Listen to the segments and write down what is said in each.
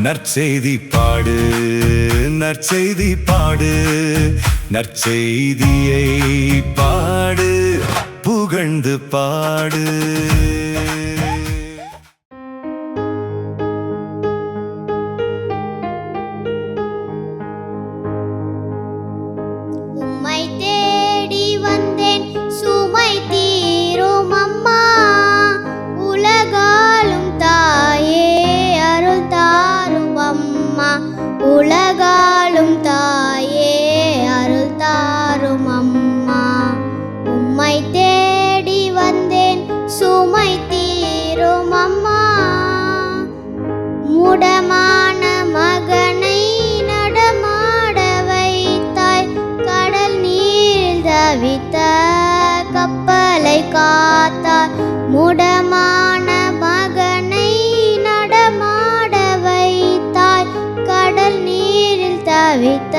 நற்செய்தி பாடு, நற்செய்தி பாடு, நற்செய்தியை பாடு, புகழ்ந்து பாடு. உம்மை தேடி வந்தேன் சுமை தீரும் அம்மா, உலகாலும் தாயே அருள் தாரும் அம்மா, உலகாலும் தாயே அருள் தாரும் அம்மா. உம்மை தேடி வந்தேன் சுமை தீரும் அம்மா, முடமான மகனை நடமாட வைத்தாய், கடல் நீரில் தவித்த கப்பலை காத்தாய். முடமான மகனை நடமாட வைத்தாய், கடல் நீரில் தவித்த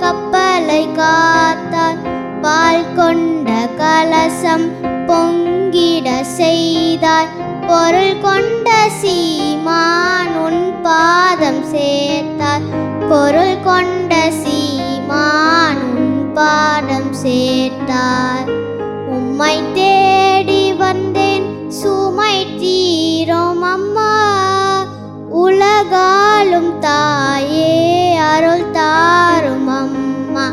கப்பலை காத்தாய். பால் கொண்ட கலசம் பொங்கிட செய்தாய், பொருள் கொண்ட சீமான் உன் பாதம் சேர்த்தாய், பொருள் கொண்ட சீமான் உன் பாதம் சேர்த்தாய். உம்மை தேடி வந்தேன் சுமை தீரும் அம்மா, உலகாலும் தாயே அருள் தாரும் அம்மா,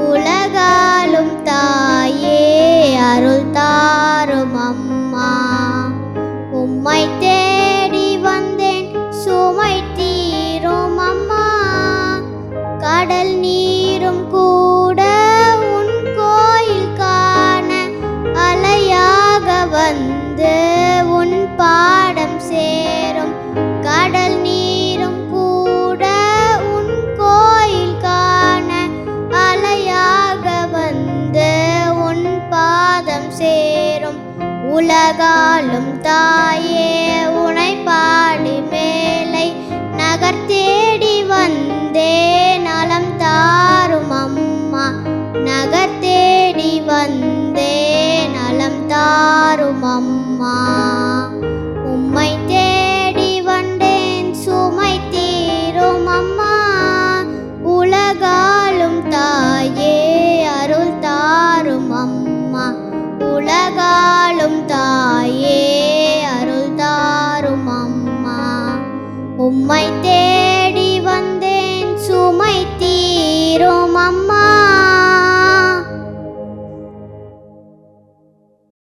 உலகாலும் தாயே அருள் தாரும் அம்மா. உம்மை தேடி வந்தேன் சுமை தீரும் அம்மா, கடல்